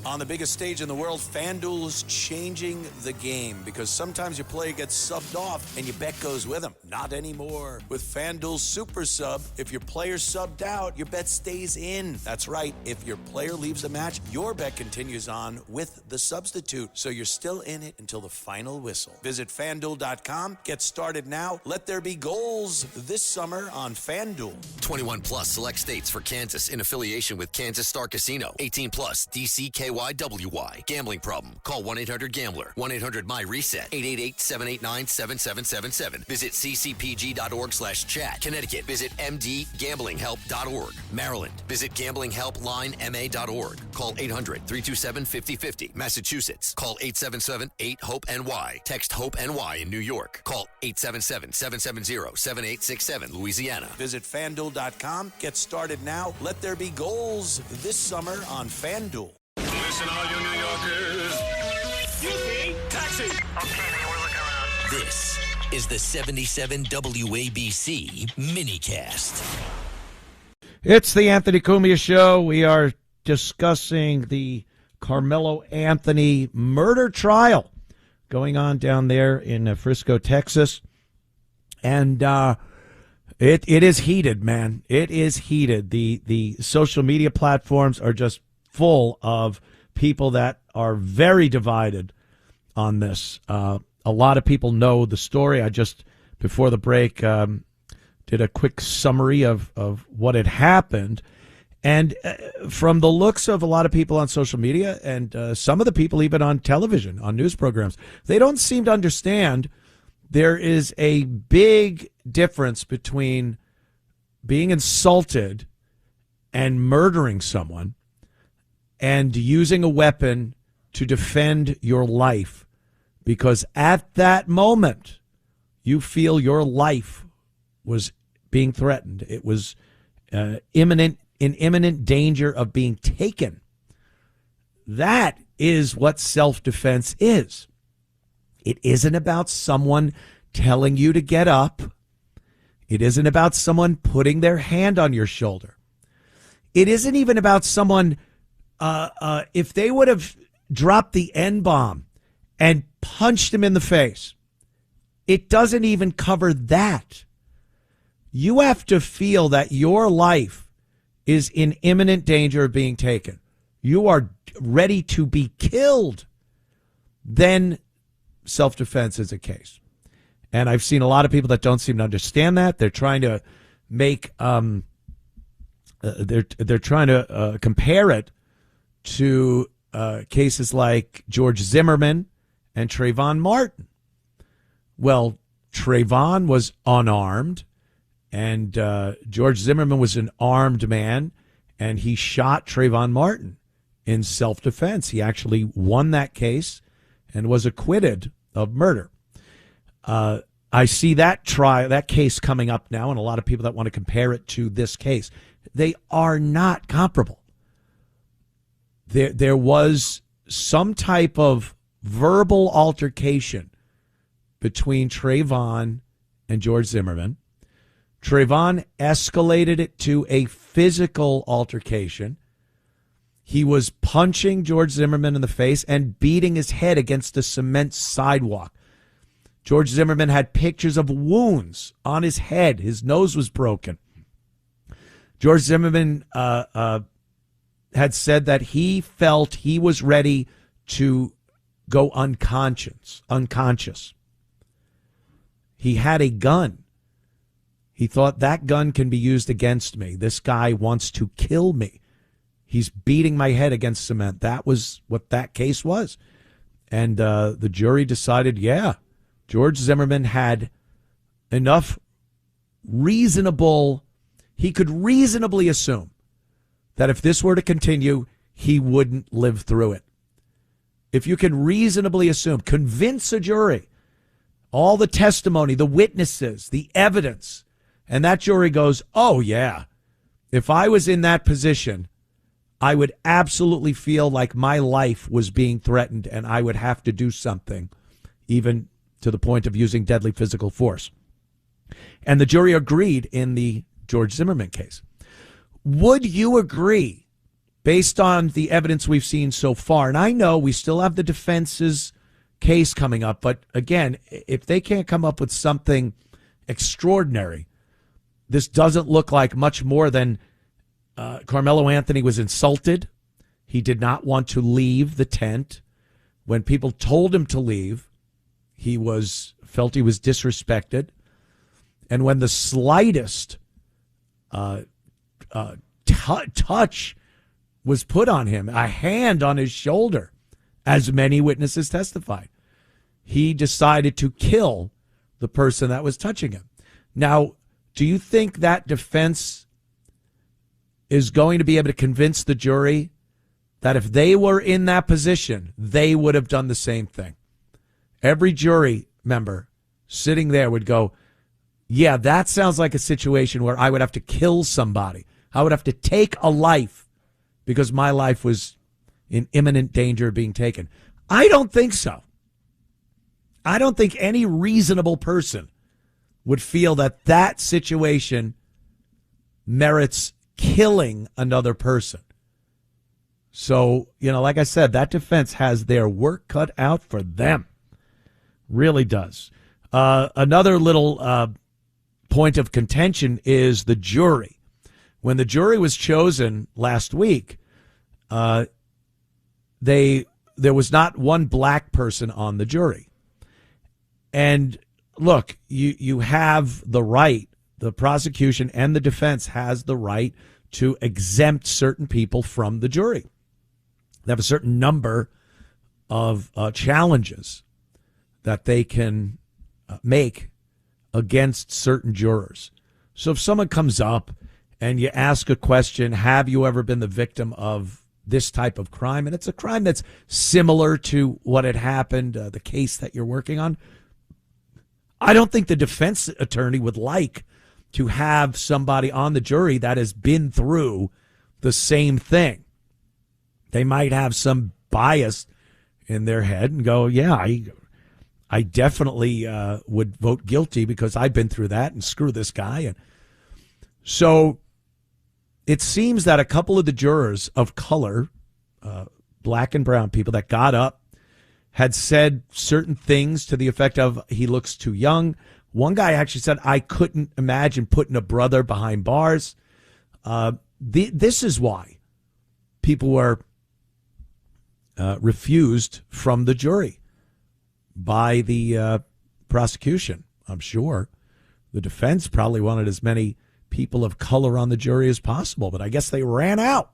On the biggest stage in the world, FanDuel's changing the game because sometimes your player gets subbed off and your bet goes with them. Not anymore. With FanDuel's Super Sub, if your player's subbed out, your bet stays in. That's right. If your player leaves the match, your bet continues on with the substitute. So you're still in it until the final whistle. Visit FanDuel.com. Get started now. Let there be goals this summer on FanDuel. 21 plus select states for Kansas in affiliation with Kansas Star Casino. 18 plus DCKYWY. Gambling problem? Call 1-800-GAMBLER. 1-800-MY-RESET. 888-789-7777. Visit ccpg.org/chat. Connecticut. Visit mdgamblinghelp.org. Maryland. Visit gamblinghelplinema.org. Call 800-327-5050. Massachusetts. Call 877-8-HOPE-NY. Text HOPE-NY in New York. Call 877-770-7867. Louisiana. Visit FanDuel.com. Get started now. Let there be goals this summer on FanDuel. Listen, all you New Yorkers. Taxi. Okay, man, we're looking around. This is the 77 WABC minicast. It's the Anthony Cumia Show. We are discussing the Karmelo Anthony murder trial going on down there in Frisco, Texas. And it is heated, man. It is heated. The social media platforms are just full of people that are very divided on this. A lot of people know the story. I just, before the break, did a quick summary of what had happened. And from the looks of a lot of people on social media and some of the people even on television, on news programs, they don't seem to understand there is a big difference between being insulted and murdering someone and using a weapon to defend your life, because at that moment you feel your life was being threatened. It was in imminent danger of being taken. That is what self-defense is. It isn't about someone telling you to get up. It isn't about someone putting their hand on your shoulder. It isn't even about someone if they would have dropped the N-bomb and punched him in the face. It doesn't even cover that. You have to feel that your life is in imminent danger of being taken. You are ready to be killed. Then self-defense is a case. And I've seen a lot of people that don't seem to understand that. They're trying to make they're trying to compare it to cases like George Zimmerman and Trayvon Martin. Well, Trayvon was unarmed, and George Zimmerman was an armed man, and he shot Trayvon Martin in self-defense. He actually won that case and was acquitted of murder. I see that case coming up now, and a lot of people that want to compare it to this case. They are not comparable. There was some type of verbal altercation between Trayvon and George Zimmerman. Trayvon escalated it to a physical altercation. He was punching George Zimmerman in the face and beating his head against a cement sidewalk. George Zimmerman had pictures of wounds on his head. His nose was broken. George Zimmerman had said that he felt he was ready to go unconscious. He had a gun. He thought that gun can be used against me. This guy wants to kill me. He's beating my head against cement. That was what that case was. And the jury decided, yeah, George Zimmerman had enough he could reasonably assume that if this were to continue, he wouldn't live through it. If you can reasonably assume, convince a jury, all the testimony, the witnesses, the evidence, and that jury goes, oh, yeah, if I was in that position, I would absolutely feel like my life was being threatened and I would have to do something, even to the point of using deadly physical force. And the jury agreed in the George Zimmerman case. Would you agree based on the evidence we've seen so far, and I know we still have the defense's case coming up, but again, if they can't come up with something extraordinary, this doesn't look like much more than Carmelo Anthony was insulted. He did not want to leave the tent. When people told him to leave, he felt he was disrespected. And when the slightest touch was put on him, a hand on his shoulder, as many witnesses testified, he decided to kill the person that was touching him. Now, do you think that defense is going to be able to convince the jury that if they were in that position, they would have done the same thing? Every jury member sitting there would go, yeah, that sounds like a situation where I would have to kill somebody. I would have to take a life because my life was in imminent danger of being taken. I don't think so. I don't think any reasonable person would feel that that situation merits killing another person. So, like I said, that defense has their work cut out for them. Really does. Another little point of contention is the jury. When the jury was chosen last week, there was not one black person on the jury. And look, you have the right, the prosecution and the defense has the right to exempt certain people from the jury. They have a certain number of challenges that they can make against certain jurors. So if someone comes up and you ask a question, have you ever been the victim of this type of crime? And it's a crime that's similar to what had happened, the case that you're working on. I don't think the defense attorney would like to have somebody on the jury that has been through the same thing. They might have some bias in their head and go, yeah, I definitely would vote guilty because I've been through that, and screw this guy. And so it seems that a couple of the jurors of color, black and brown people that got up, had said certain things to the effect of, he looks too young. One guy actually said, I couldn't imagine putting a brother behind bars. This is why people were refused from the jury by the prosecution. I'm sure the defense probably wanted as many people of color on the jury as possible, but I guess they ran out.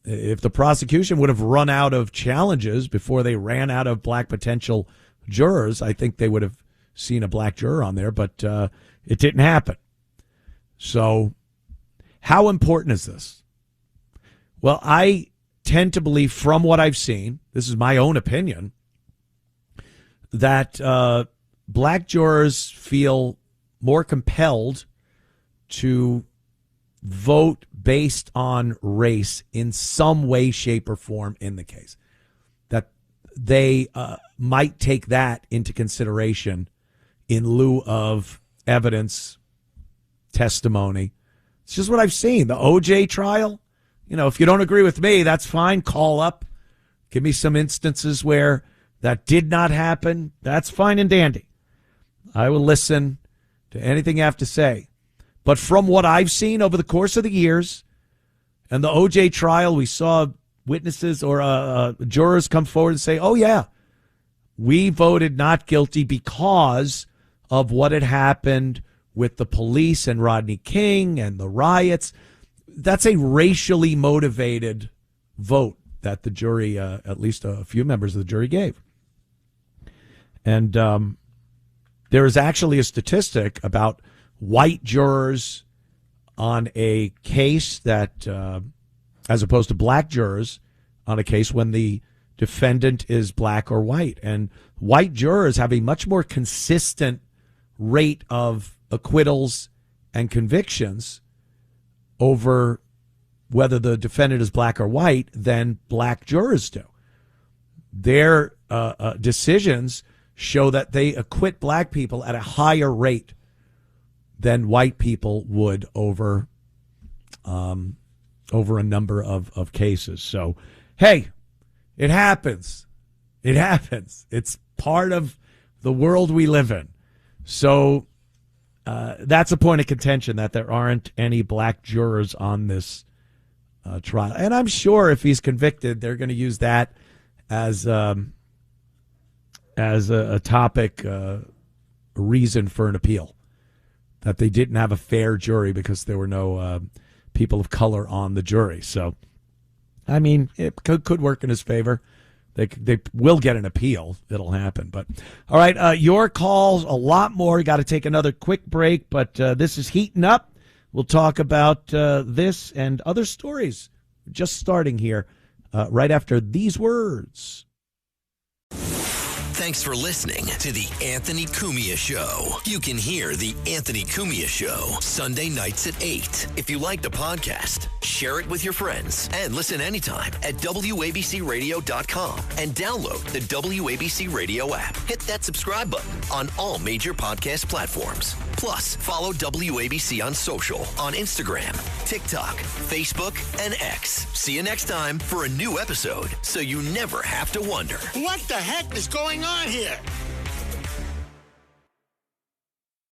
If the prosecution would have run out of challenges before they ran out of black potential jurors, I think they would have seen a black juror on there, but it didn't happen. So how important is this? Well, I tend to believe, from what I've seen, this is my own opinion, that black jurors feel more compelled to vote based on race in some way, shape, or form in the case. That they might take that into consideration in lieu of evidence, testimony. It's just what I've seen. The OJ trial, if you don't agree with me, that's fine. Call up. Give me some instances where that did not happen. That's fine and dandy. I will listen to anything you have to say. But from what I've seen over the course of the years, and the OJ trial, we saw witnesses or jurors come forward and say, oh, yeah, we voted not guilty because of what had happened with the police and Rodney King and the riots. That's a racially motivated vote that the jury, at least a few members of the jury, gave. And there is actually a statistic about white jurors on a case that, as opposed to black jurors on a case when the defendant is black or white. And white jurors have a much more consistent rate of acquittals and convictions over whether the defendant is black or white than black jurors do. Their decisions show that they acquit black people at a higher rate than white people would over over a number of cases. So, hey, it happens. It happens. It's part of the world we live in. So that's a point of contention, that there aren't any black jurors on this trial. And I'm sure if he's convicted, they're going to use that as a topic, a reason for an appeal, that they didn't have a fair jury because there were no people of color on the jury. So, I mean, it could work in his favor. They will get an appeal. It'll happen. But, all right, your calls, a lot more. You got to take another quick break, but this is heating up. We'll talk about this and other stories just starting here right after these words. Thanks for listening to the Anthony Cumia Show. You can hear the Anthony Cumia Show Sunday nights at 8. If you like the podcast, share it with your friends and listen anytime at WABCRadio.com and download the WABC Radio app. Hit that subscribe button on all major podcast platforms. Plus, follow WABC on social on Instagram, TikTok, Facebook, and X. See you next time for a new episode so you never have to wonder. What the heck is going on here?